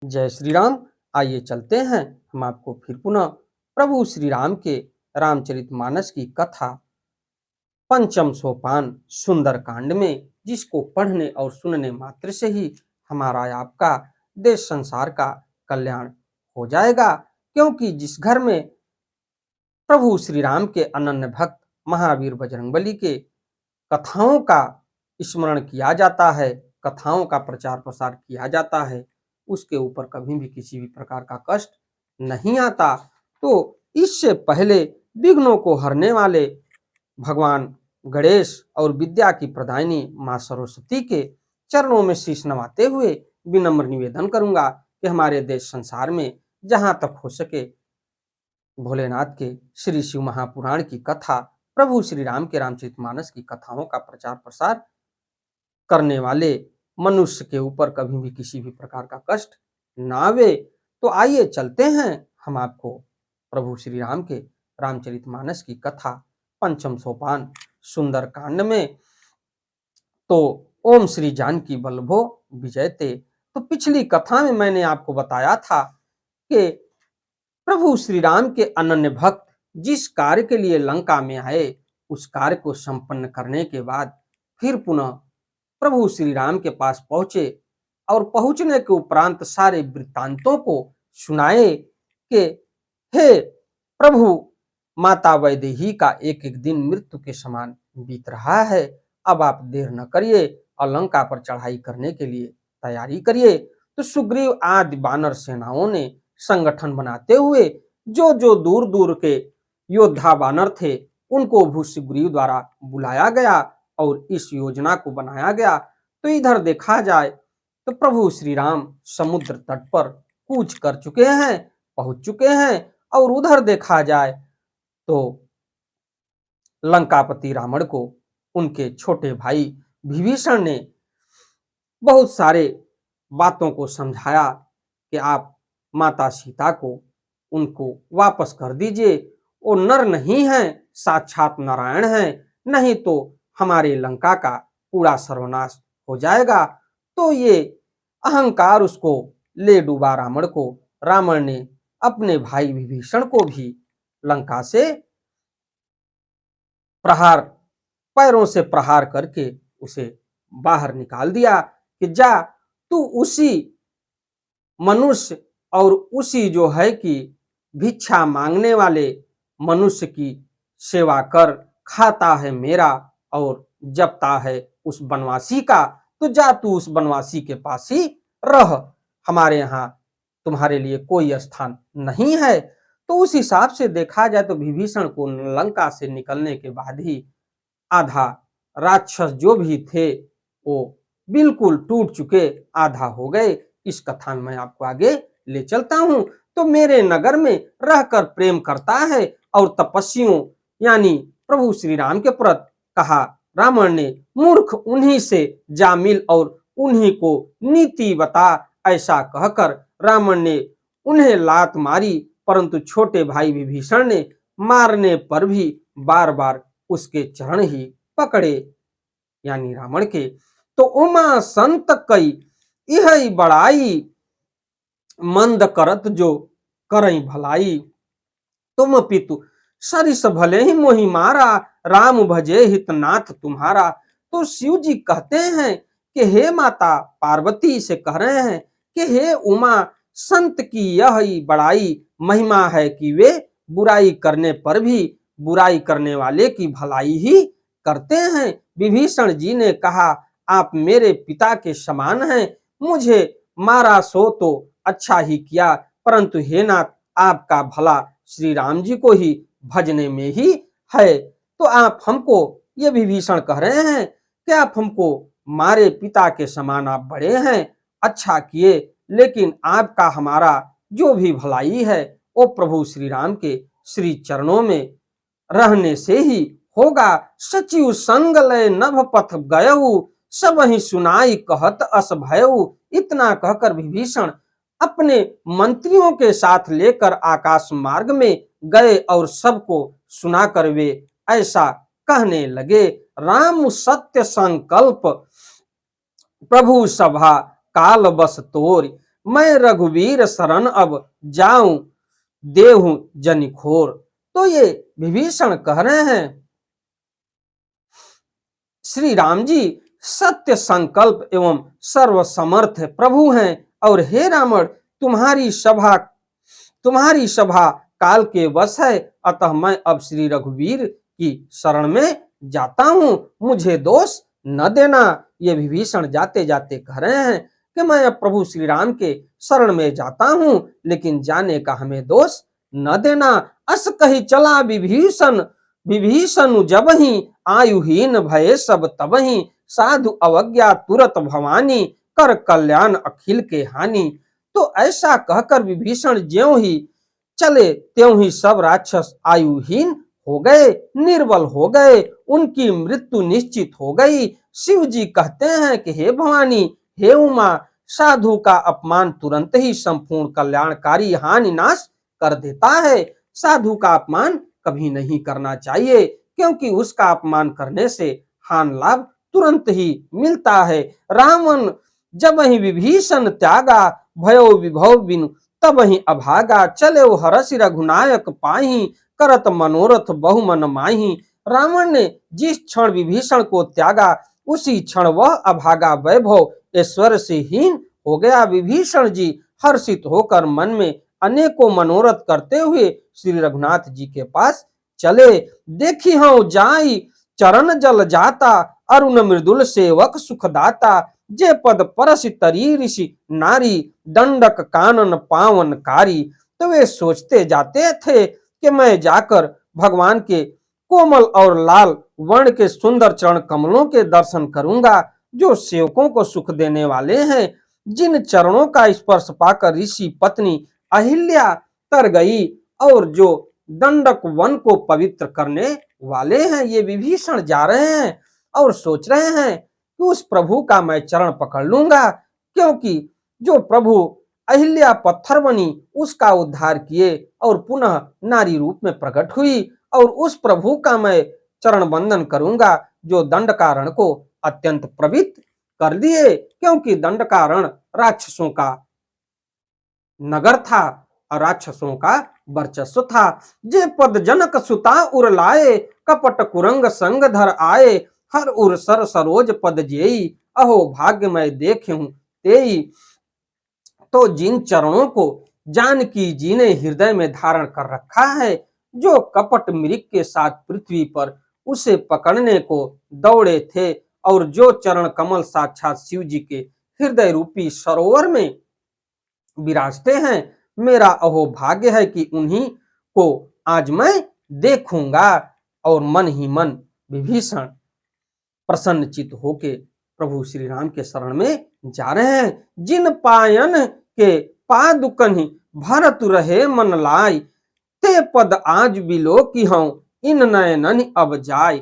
जय श्री राम। आइए चलते हैं हम आपको फिर पुनः प्रभु श्री राम के रामचरितमानस की कथा पंचम सोपान सुंदर कांड में, जिसको पढ़ने और सुनने मात्र से ही हमारा आपका देश संसार का कल्याण हो जाएगा। क्योंकि जिस घर में प्रभु श्री राम के अनन्य भक्त महावीर बजरंगबली के कथाओं का स्मरण किया जाता है, कथाओं का प्रचार प्रसार किया जाता है, उसके ऊपर कभी भी किसी भी प्रकार का कष्ट नहीं आता। तो इससे पहले विघ्नों को हरने वाले भगवान गणेश और विद्या की प्रदायिनी माँ सरस्वती के चरणों में शीश नवाते हुए विनम्र निवेदन करूंगा कि हमारे देश संसार में जहां तक हो सके भोलेनाथ के श्री शिव महापुराण की कथा, प्रभु श्री राम के रामचरितमानस की कथाओं का प्रचार प्रसार करने वाले मनुष्य के ऊपर कभी भी किसी भी प्रकार का कष्ट ना आवे। तो आइए चलते हैं हम आपको प्रभु श्री राम के रामचरितमानस की कथा पंचम सोपान सुंदर कांड में। तो ओम श्री जानकी वल्लभो विजयते। तो पिछली कथा में मैंने आपको बताया था कि प्रभु श्री राम के अनन्य भक्त जिस कार्य के लिए लंका में आए, उस कार्य को संपन्न करने के बाद फिर पुनः प्रभु श्री राम के पास पहुंचे और पहुंचने के उपरांत सारे वृत्तांतों को सुनाए कि हे प्रभु, माता वैदेही का एक एक दिन मृत्यु के समान बीत रहा है। अब आप देर न करिए और लंका पर चढ़ाई करने के लिए तैयारी करिए। तो सुग्रीव आदि वानर सेनाओं ने संगठन बनाते हुए जो जो दूर दूर के योद्धा वानर थे, उनको भी सुग्रीव द्वारा बुलाया गया और इस योजना को बनाया गया। तो इधर देखा जाए तो प्रभु श्री राम समुद्र तट पर कूच कर चुके हैं, पहुंच चुके हैं। और उधर देखा जाए तो लंकापति रावण को उनके छोटे भाई विभीषण ने बहुत सारे बातों को समझाया कि आप माता सीता को उनको वापस कर दीजिए, वो नर नहीं है, साक्षात नारायण है, नहीं तो हमारे लंका का पूरा सर्वनाश हो जाएगा। तो ये अहंकार उसको ले डूबा रावण को। रावण ने अपने भाई विभीषण को भी लंका से प्रहार, पैरों से प्रहार करके उसे बाहर निकाल दिया कि जा तू उसी मनुष्य और उसी जो है कि भिक्षा मांगने वाले मनुष्य की सेवा कर, खाता है मेरा और जपता है उस बनवासी का, तो जा तू उस बनवासी के पास ही रह, हमारे यहाँ तुम्हारे लिए कोई स्थान नहीं है। तो उस हिसाब से देखा जाए तो विभीषण को लंका से निकलने के बाद ही आधा राक्षस जो भी थे वो बिल्कुल टूट चुके, आधा हो गए। इस कथा में मैं आपको आगे ले चलता हूं। तो मेरे नगर में रहकर प्रेम करता है और तपस्वियों यानी प्रभु श्री राम के प्रति कहा रावण ने, मूर्ख उन्हीं से जा मिल और उन्हीं को नीति बता। ऐसा कहकर रावण ने उन्हें लात मारी, परंतु छोटे भाई विभीषण ने मारने पर भी बार बार उसके चरण ही पकड़े, यानी रावण के। तो उमा संत कई यह बड़ाई, मंद करत जो करई भलाई, तुम पितु सरिस भले ही मोहि मारा, राम भजे हितनाथ तुम्हारा। तो शिव जी कहते हैं कि हे माता पार्वती से कह रहे हैं कि हे उमा, संत की यह बड़ाई महिमा है कि वे बुराई करने पर भी बुराई करने वाले की भलाई ही करते हैं। विभीषण जी ने कहा आप मेरे पिता के समान हैं, मुझे मारा सो तो अच्छा ही किया, परंतु हे नाथ आपका भला श्री राम जी को ही भजने में ही है। तो आप हमको, ये विभीषण कह रहे हैं कि आप हमको मारे पिता के समान आप बड़े हैं, अच्छा किए, लेकिन आपका हमारा जो भी भलाई है वो प्रभु श्री राम के श्री चरणों में रहने से ही होगा। सचिव संग लय नभ पथ गयऊ, सब ही सुनाई कहत अस भयऊ। इतना कहकर विभीषण अपने मंत्रियों के साथ लेकर आकाश मार्ग में गए और सबको सुनाकर वे ऐसा कहने लगे, राम सत्य संकल्प प्रभु सभा काल बस तोर, मैं रघुवीर शरण अब जाऊं देहूं जनिखोर। तो ये विभीषण कह रहे हैं श्री राम जी सत्य संकल्प एवं सर्वसमर्थ प्रभु हैं, और हे रावण तुम्हारी सभा काल के वश है, अतः मैं अब श्री रघुवीर की शरण में जाता हूं, मुझे दोष न देना। ये विभीषण जाते जाते कह रहे हैं कि मैं अब प्रभु श्री राम के शरण में जाता हूं, लेकिन जाने का हमें दोष न देना। अस कही चला विभीषण विभीषण जब ही आयुहीन भय सब तबहि, साधु अवज्ञा तुरत भवानी कर कल्याण अखिल के हानि। तो ऐसा कहकर विभीषण ज्यों ही चले त्यों ही सब राक्षस आयुहीन हो गए, निर्बल हो गए, उनकी मृत्यु निश्चित हो गई। शिव जी कहते हैं कि हे भवानी, हे उमा, साधु का अपमान तुरंत ही संपूर्ण कल्याणकारी हानि नाश कर देता है। साधु का अपमान कभी नहीं करना चाहिए, क्योंकि उसका अपमान करने से हान लाभ तुरंत ही मिलता है। रावण जब ही विभीषण त्यागा, भयो विभव बिनु तब ही अभागा, चले वो हरसि रघुनायक पाही, करत मनोरथ बहु मन माही। रावण ने जिस क्षण विभीषण को त्यागा, उसी क्षण वह अभागा वैभव ऐश्वर्य से हीन हो गया। विभीषण जी हर्षित होकर मन में अनेकों मनोरथ करते हुए श्री रघुनाथ जी के पास चले। देखी हूं जाई चरण जल जाता, अरुण मृदुल सेवक सुखदाता, जे पद परस तरी ऋषि नारी, दंडक कानन पावन कारी। तो वे सोचते जाते थे कि मैं जाकर भगवान के कोमल और लाल वर्ण के सुंदर चरण कमलों के दर्शन करूंगा, जो सेवकों को सुख देने वाले हैं। जिन चरणों का स्पर्श पाकर ऋषि पत्नी अहिल्या तर गई, और जो दंडक वन को पवित्र करने वाले हैं। ये विभीषण जा रहे हैं और सोच रहे हैं कि उस प्रभु का मैं चरण पकड़ लूंगा, क्योंकि जो प्रभु अहिल्या पत्थर बनी उसका उद्धार किए और पुनः नारी रूप में प्रकट हुई, और उस प्रभु का मैं चरण बंदन करूंगा जो दंडकारण्य को अत्यंत पवित्र कर दिए, क्योंकि दंडकारण्य राक्षसों का नगर था और राक्षसों का वर्चस्व था। जे पद जनक सुता उर लाए, कपट कुरंग संग धर आए, हर उर सर सरोज पद जेई, अहो भाग्य मैं देखे हूं तेई। तो जिन चरणों को जानकी जी ने हृदय में धारण कर रखा है, जो कपट मृग के साथ पृथ्वी पर उसे पकड़ने को दौड़े थे, और जो चरण कमल साक्षात शिव जी के हृदय रूपी सरोवर में विराजते हैं, मेरा अहो भाग्य है कि उन्हीं को आज मैं देखूंगा। और मन ही मन विभीषण प्रसन्नचित होके प्रभु श्री राम के शरण में जा रहे हैं। जिन पायन के पादुकनि भरत रहे मन लाई, ते पद आज बिलो की हूं इन नयनन अब जाय।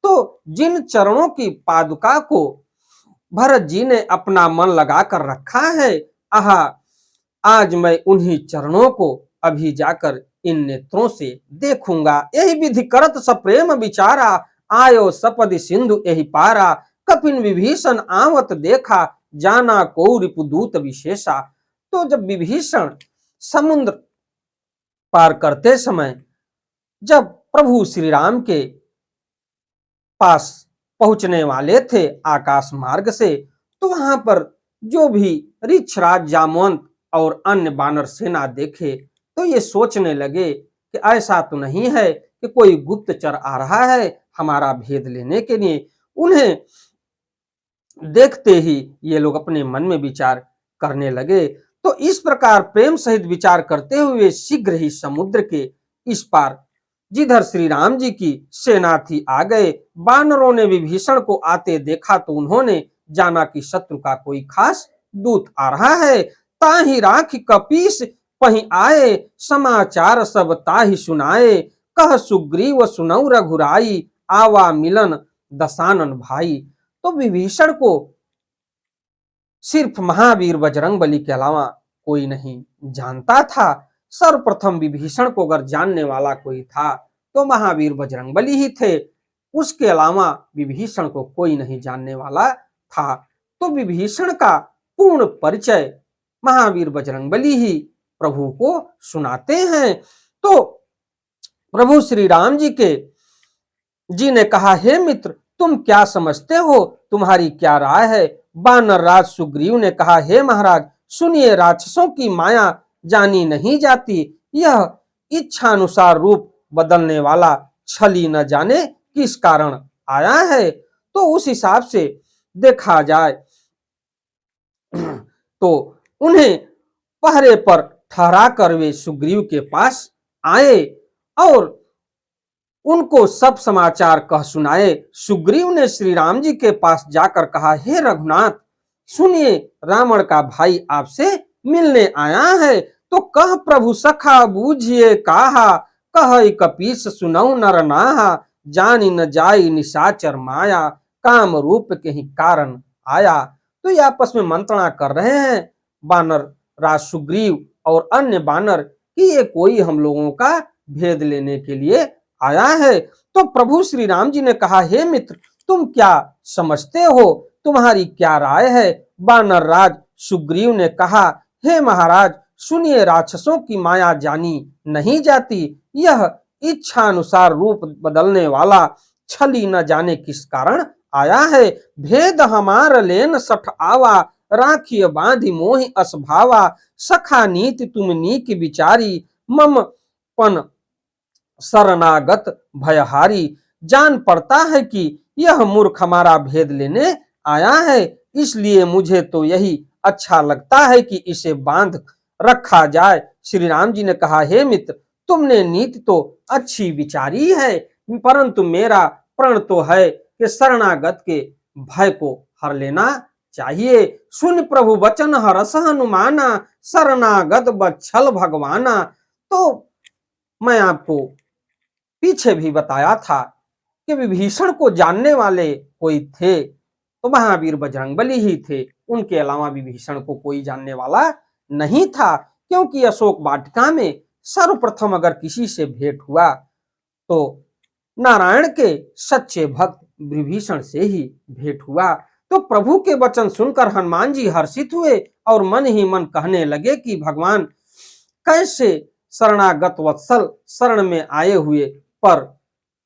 तो जिन चरणों की पादुका को भरत जी ने अपना मन लगा कर रखा है, आहा, आज मैं उन्हीं चरणों को अभी जाकर इन नेत्रों से देखूंगा। यही विधि करत सप्रेम विचारा, आयो सपदि सिंधु यही पारा, कपिन विभीषण आवत देखा, जाना को रिपुदूत विशेषा। तो जब विभीषण समुद्र पार करते समय जब प्रभु श्री राम के पास पहुंचने वाले थे आकाश मार्ग से, तो वहां पर जो भी ऋक्षराज जामवंत और अन्य वानर सेना देखे तो ये सोचने लगे कि ऐसा तो नहीं है कि कोई गुप्तचर आ रहा है हमारा भेद लेने के लिए। उन्हें देखते ही ये लोग अपने मन में विचार करने लगे। तो इस प्रकार प्रेम सहित विचार करते हुए शीघ्र ही समुद्र के इस पार जिधर श्री राम जी की सेना थी आ गए। वानरों ने विभीषण को आते देखा तो उन्होंने जाना कि शत्रु का कोई खास दूत आ रहा है। ताहि राखि कपीस पहि आए, समाचार सब ताहि सुनाए, कह सुग्रीव सुनौ रघुराई, आवा मिलन दशानन भाई। तो विभीषण को सिर्फ महावीर बजरंगबली के अलावा कोई नहीं जानता था। सर्वप्रथम विभीषण को अगर जानने वाला कोई था तो महावीर बजरंगबली ही थे, उसके अलावा विभीषण को कोई नहीं जानने वाला था। तो विभीषण का पूर्ण परिचय महावीर बजरंगबली ही प्रभु को सुनाते हैं। तो प्रभु श्री राम जी ने कहा, हे मित्र, तुम क्या समझते हो, तुम्हारी क्या राय है? बानर राज सुग्रीव ने कहा, हे महाराज, सुनिए, राक्षसों की माया जानी नहीं जाती। यह इच्छानुसार रूप बदलने वाला छली न जाने किस कारण आया है। तो उस हिसाब से देखा जाए तो उन्हें पहरे पर ठहरा कर वे सुग्रीव के पास आए और उनको सब समाचार कह सुनाए। सुग्रीव ने श्री राम जी के पास जाकर कहा, हे रघुनाथ, सुनिए, रावण का भाई आपसे मिलने आया है। तो कह प्रभु सखा बूझिए काहा, कह कपीस सुनऊ नर नाहा, जानी न जाई निशाचर माया, काम रूप के ही कारण आया। तो ये आपस में मंत्रणा कर रहे हैं बानर राज सुग्रीव और अन्य बानर कि ये कोई हम लोगों का भेद लेने के लिए आया है। तो प्रभु श्री राम जी ने कहा, हे मित्र, तुम क्या समझते हो, तुम्हारी क्या राय है? बानर राज सुग्रीव ने कहा, हे महाराज, सुनिए, राक्षसों की माया जानी नहीं जाती। यह इच्छानुसार रूप बदलने वाला छली न जाने किस कारण आया है। भेद हमार लेन सठ आवा, राखिय बांधि मोहि असभावा, सखा नीति तुम नीक विचारी, मम पन शरणागत भयहारी। जान पड़ता है कि यह मूर्ख हमारा भेद लेने आया है, इसलिए मुझे तो यही अच्छा लगता है कि इसे बांध रखा जाए। श्री राम जी ने कहा, हे मित्र, तुमने नीति तो अच्छी विचारी है, परंतु मेरा प्रण तो है कि शरणागत के भय को हर लेना चाहिए। सुन प्रभु वचन हरस हनुमाना, शरणागत बच्छल भगवाना। तो मैं आपको पीछे भी बताया था कि विभीषण को जानने वाले कोई थे तो महावीर बजरंगबली ही थे, उनके अलावा विभीषण को कोई जानने वाला नहीं था। क्योंकि अशोक वाटिका में सर्वप्रथम अगर किसी से भेंट हुआ तो नारायण के सच्चे भक्त विभीषण से ही भेंट हुआ। तो प्रभु के वचन सुनकर हनुमान जी हर्षित हुए और मन ही मन कहने लगे कि भगवान कैसे शरणागत वत्सल, शरण में आए हुए पर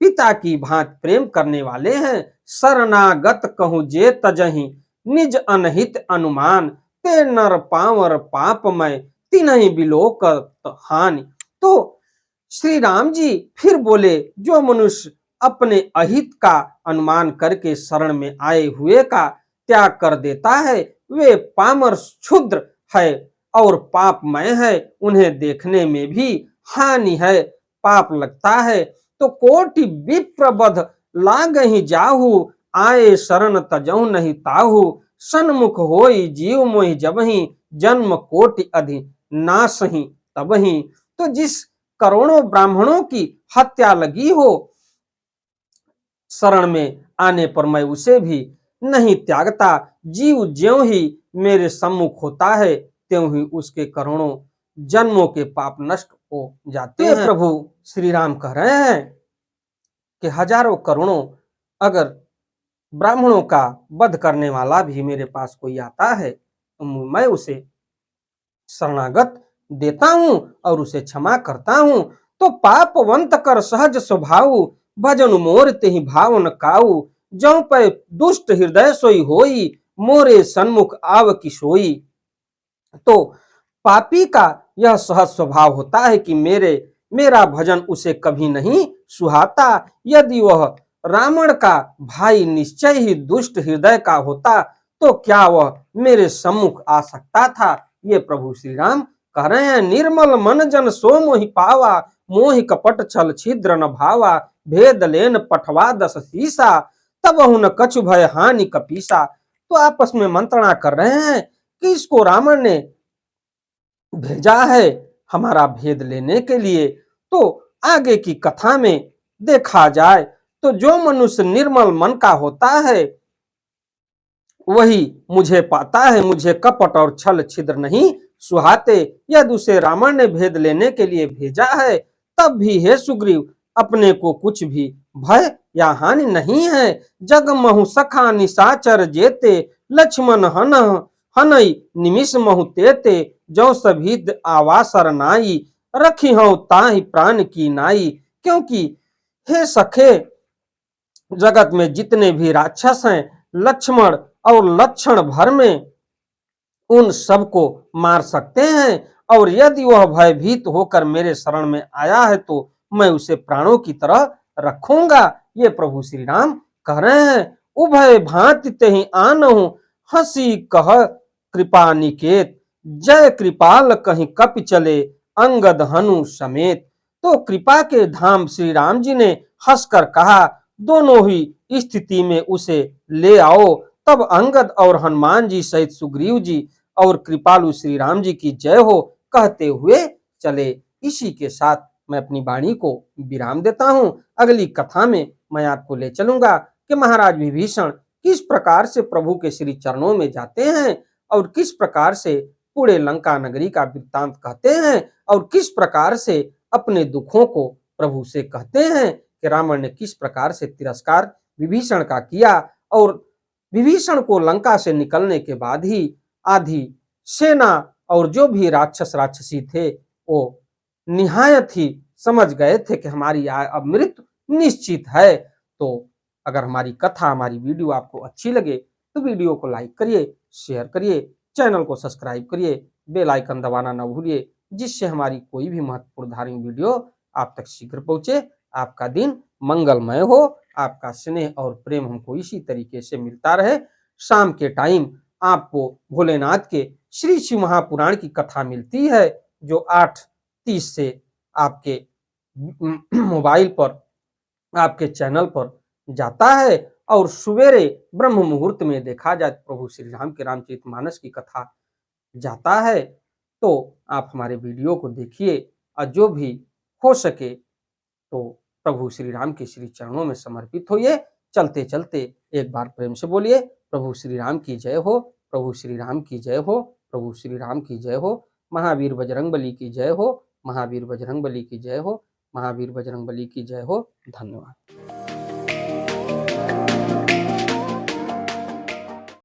पिता की भांति प्रेम करने वाले हैं। शरणागत कहूं जे तजहि, निज अनहित अनुमान, ते नर पावर पापमय, तिन्हि बिलोकत हानि। तो श्री राम जी फिर बोले, जो मनुष्य अपने अहित का अनुमान करके शरण में आए हुए का त्याग कर देता है, वे पामर क्षुद्र है और पापमय है, उन्हें देखने में भी हानि है, पाप लगता है। तो कोटि विप्रबध लागहि जाहु, आए शरण तजहु नहीं ताहु, सन्मुख होई जीव मोहि जबहि, जन्म कोटि अधि नासहि तबहि। तो जिस करोड़ों ब्राह्मणों की हत्या लगी हो, शरण में आने पर मैं उसे भी नहीं त्यागता। जीव ज्यों ही मेरे सम्मुख होता है, त्यों ही उसके करोड़ों जन्मों के पाप नष्ट हो जाते हैं। प्रभु श्री राम कह रहे हैं कि हजारों करोड़ों अगर ब्राह्मणों का वध करने वाला भी मेरे पास कोई आता है तो मैं उसे शरणागत देता हूं और उसे क्षमा करता हूं। तो पापवंत कर सहज स्वभाव, भजन मोर तेहि भाव न काऊ, जौ पे दुष्ट हृदय सोई होई, मोरे सन्मुख आव की सोई। तो पापी का यह सहज स्वभाव होता है कि मेरा भजन उसे कभी नहीं सुहाता। यदि वह रावण का भाई निश्चय ही दुष्ट हृदय का होता तो क्या वह मेरे सम्मुख आ सकता था? ये प्रभु श्री राम कह रहे हैं। निर्मल मन जन सो मोहि पावा, मोहि कपट छल छिद्र न भावा, भेद लेन पठवा दस सीसा, तब न कछु भय हानि कपीसा। तो आपस में मंत्रणा कर रहे हैं कि इसको रावण ने भेजा है हमारा भेद लेने के लिए। तो आगे की कथा में देखा जाए तो जो मनुष्य निर्मल मन का होता है वही मुझे पाता है, मुझे कपट और छल छिद्र नहीं सुहाते। यदि उसे रावण ने भेद लेने के लिए भेजा है तब भी हे सुग्रीव, अपने को कुछ भी भय या हानि नहीं है। जग महु सखा निशाचर जेते, लक्ष्मण हन हनई निमिष महु तेते, जो सभिद आवासर नाई, रखी हूं ताहि प्राण की नाई। क्योंकि हे सखे, जगत में जितने भी राक्षस हैं, लक्ष्मण और लक्षण भर में उन सबको मार सकते हैं, और यदि वह भयभीत होकर मेरे शरण में आया है तो मैं उसे प्राणों की तरह रखूंगा। ये प्रभु श्री राम कह रहे हैं। उभय भांति तेहि आनहु, हंसी कह कृपा निकेत, जय कृपाल कहीं कपि चले, अंगद हनु समेत। तो कृपा के धाम श्री राम जी ने हंसकर कहा, दोनों ही स्थिति में उसे ले आओ। तब अंगद और हनुमान जी सहित सुग्रीव जी और कृपालु श्री राम जी की जय हो कहते हुए चले। इसी के साथ मैं अपनी वाणी को विराम देता हूं। अगली कथा में मैं आपको ले चलूंगा कि महाराज विभीषण किस प्रकार से प्रभु के श्री चरणों में जाते हैं और किस प्रकार से पूरे लंका नगरी का वृत्तांत कहते हैं और किस प्रकार से अपने दुखों को प्रभु से कहते हैं कि रावण ने किस प्रकार से तिरस्कार विभीषण का किया, और विभीषण को लंका से निकलने के बाद ही आधी सेना और जो भी राक्षस राक्षसी थे वो निहायत ही समझ गए थे कि हमारी अब मृत्यु निश्चित है। तो अगर हमारी कथा, हमारी वीडियो आपको अच्छी लगे तो वीडियो को लाइक करिए, शेयर करिए, चैनल को सब्सक्राइब करिए, बेल आइकन दबाना न भूलिए, जिससे हमारी कोई भी महत्वपूर्ण धार्मिक वीडियो आप तक शीघ्र पहुंचे। आपका दिन मंगलमय हो, आपका स्नेह और प्रेम हमको इसी तरीके से मिलता रहे। शाम के टाइम आपको भोलेनाथ के श्री शिव महापुराण की कथा मिलती है, जो 8:30 से आपके मोबाइल पर, आपके चैनल पर जाता है। और सवेरे ब्रह्म मुहूर्त में देखा जाए प्रभु श्री राम के रामचरितमानस की कथा जाता है। तो आप हमारे वीडियो को देखिए और जो भी हो सके तो प्रभु श्री राम के श्री चरणों में समर्पित होइए। चलते चलते एक बार प्रेम से बोलिए, प्रभु श्री राम की जय हो, प्रभु श्री राम की जय हो, प्रभु श्री राम की जय हो, महावीर बजरंगबली की जय हो, महावीर बजरंगबली की जय हो, महावीर बजरंगबली की जय हो। धन्यवाद।